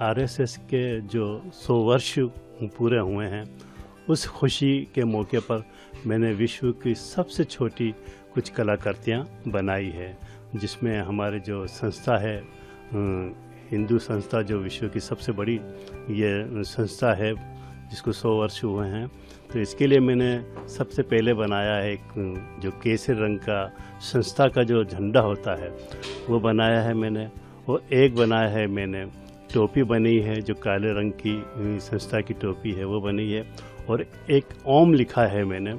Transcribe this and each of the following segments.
RSS के जो 100 वर्ष पूरे हुए हैं, उस खुशी के मौके पर मैंने विश्व की सबसे छोटी कुछ कलाकृतियाँ बनाई है, जिसमें हमारे जो संस्था है, हिंदू संस्था जो विश्व की सबसे बड़ी ये संस्था है, जिसको 100 वर्ष हुए हैं, तो इसके लिए मैंने सबसे पहले बनाया है एक जो केसरी रंग का संस्था का जो झंडा होता है वो बनाया है मैंने, और एक बनाया है मैंने टोपी बनी है जो काले रंग की संस्था की टोपी है वो बनी है, और एक ओम लिखा है मैंने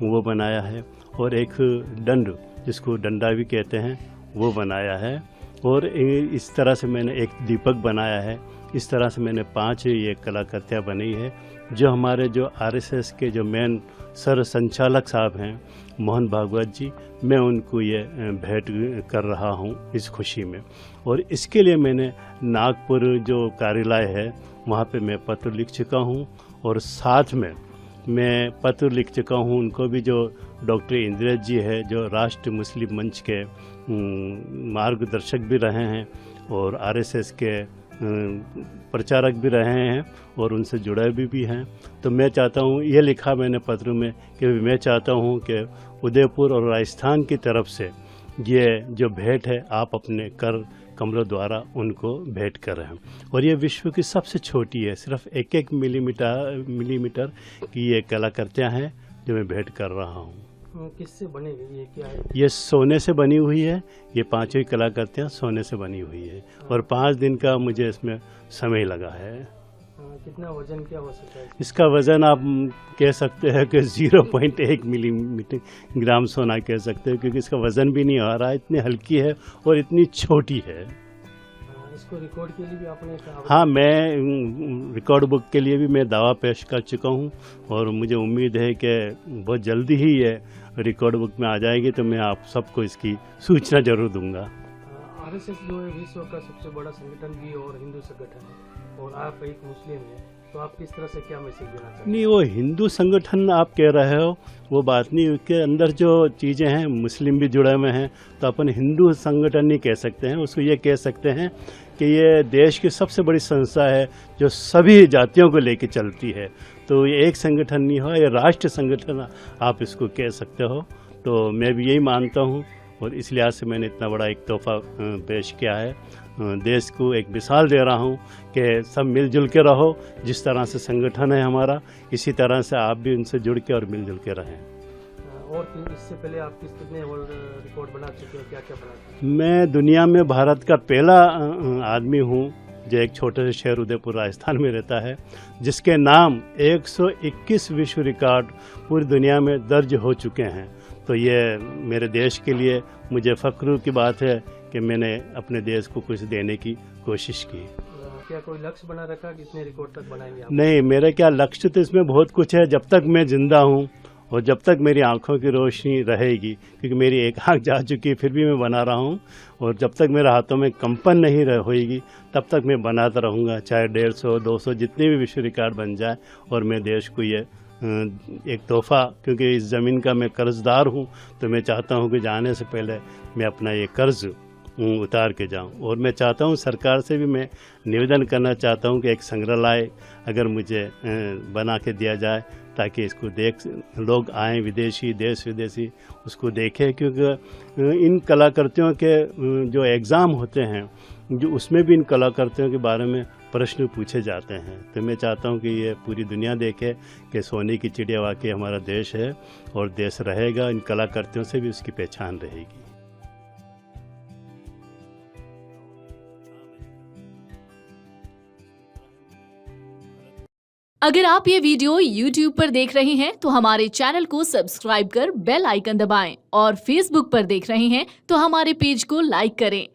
वो बनाया है, और एक दंड जिसको डंडा भी कहते हैं वो बनाया है, और इस तरह से मैंने एक दीपक बनाया है। इस तरह से मैंने 5 ये कलाकृतियाँ बनाई है, जो हमारे जो आरएसएस के जो मेन सर संचालक साहब हैं मोहन भागवत जी, मैं उनको ये भेंट कर रहा हूँ इस खुशी में। और इसके लिए मैंने नागपुर जो कार्यालय है वहाँ पे मैं पत्र लिख चुका हूँ, और साथ में मैं पत्र लिख चुका हूँ उनको भी, जो डॉक्टर इंद्रेश जी है जो राष्ट्र मुस्लिम मंच के मार्गदर्शक भी रहे हैं और आरएसएस के प्रचारक भी रहे हैं और उनसे जुड़े भी हैं। तो मैं चाहता हूँ, ये लिखा मैंने पत्र में कि मैं चाहता हूँ कि उदयपुर और राजस्थान की तरफ से ये जो भेंट है आप अपने कर कमलों द्वारा उनको भेंट कर रहे हैं, और ये विश्व की सबसे छोटी है, सिर्फ 1-1 मिलीमीटर की ये कलाकृतियाँ हैं जो मैं भेंट कर रहा हूँ। किससे बनेगी, ये क्या है? ये सोने से बनी हुई है, ये 5 कलाकृतियाँ सोने से बनी हुई है, और 5 दिन का मुझे इसमें समय लगा है। कितना वजन क्या हो सकता है? इसका वजन आप कह सकते हैं कि 0.1 मिलीग्राम सोना कह सकते हैं, क्योंकि इसका वजन भी नहीं आ रहा है, इतनी हल्की है और इतनी छोटी है। इसको रिकॉर्ड के लिए भी आपने कहा? हाँ, मैं रिकॉर्ड बुक के लिए भी मैं दावा पेश कर चुका हूँ, और मुझे उम्मीद है कि बहुत जल्दी ही ये रिकॉर्ड बुक में आ जाएगी, तो मैं आप सबको इसकी सूचना जरूर दूंगा। आरएसएस जो है विश्व का सबसे बड़ा संगठन भी और हिंदू संगठन है, और आप एक मुस्लिम हैं, तो आप किस तरह से क्या मैसेज देना चाहते हैं? नहीं, वो हिंदू संगठन आप कह रहे हो वो बात नहीं, उसके अंदर जो चीज़ें हैं मुस्लिम भी जुड़े हुए हैं, तो अपन हिंदू संगठन नहीं कह सकते हैं उसको, ये कह सकते हैं कि ये देश की सबसे बड़ी संस्था है जो सभी जातियों को लेके चलती है। तो ये एक संगठन नहीं हो, ये राष्ट्र संगठन आप इसको कह सकते हो। तो मैं भी यही मानता हूँ, और इस लिहाज से मैंने इतना बड़ा एक तोहफा पेश किया है, देश को एक मिसाल दे रहा हूँ कि सब मिलजुल के रहो। जिस तरह से संगठन है हमारा, इसी तरह से आप भी उनसे जुड़ के और मिलजुल के रहें। और इससे पहले आप कितने रिकॉर्ड बना चुके हैं, क्या क्या बना चुके हैं? मैं दुनिया में भारत का पहला आदमी हूँ जो एक छोटे से शहर उदयपुर राजस्थान में रहता है, जिसके नाम 121 विश्व रिकॉर्ड पूरी दुनिया में दर्ज हो चुके हैं। तो ये मेरे देश के लिए मुझे फ़ख्र की बात है कि मैंने अपने देश को कुछ देने की कोशिश की। क्या कोई लक्ष्य बना रखा कि इतने रिकॉर्ड तक बनाएंगे आप? नहीं, मेरा क्या लक्ष्य, तो इसमें बहुत कुछ है। जब तक मैं जिंदा हूँ और जब तक मेरी आंखों की रोशनी रहेगी, क्योंकि मेरी एक आंख जा चुकी है फिर भी मैं बना रहा हूँ, और जब तक मेरे हाथों में कंपन नहीं होएगी तब तक मैं बनाता रहूँगा, चाहे 150, 200 जितने भी विश्व रिकॉर्ड बन जाए। और मैं देश को ये एक तोहफा, क्योंकि इस ज़मीन का मैं कर्जदार हूँ, तो मैं चाहता हूँ कि जाने से पहले मैं अपना ये कर्ज उतार के जाऊं। और मैं चाहता हूं, सरकार से भी मैं निवेदन करना चाहता हूं कि एक संग्रहालय अगर मुझे बना के दिया जाए, ताकि इसको देख लोग आएँ, विदेशी देश विदेशी उसको देखें, क्योंकि इन कलाकृतियों के जो एग्ज़ाम होते हैं जो उसमें भी इन कलाकृतियों के बारे में प्रश्न पूछे जाते हैं। तो मैं चाहता हूं कि ये पूरी दुनिया देखे कि सोने की चिड़िया वाकई हमारा देश है, और देश रहेगा, इन कलाकृतियों से भी उसकी पहचान रहेगी। अगर आप ये वीडियो YouTube पर देख रहे हैं तो हमारे चैनल को सब्सक्राइब कर बेल आइकन दबाएं, और Facebook पर देख रहे हैं तो हमारे पेज को लाइक करें।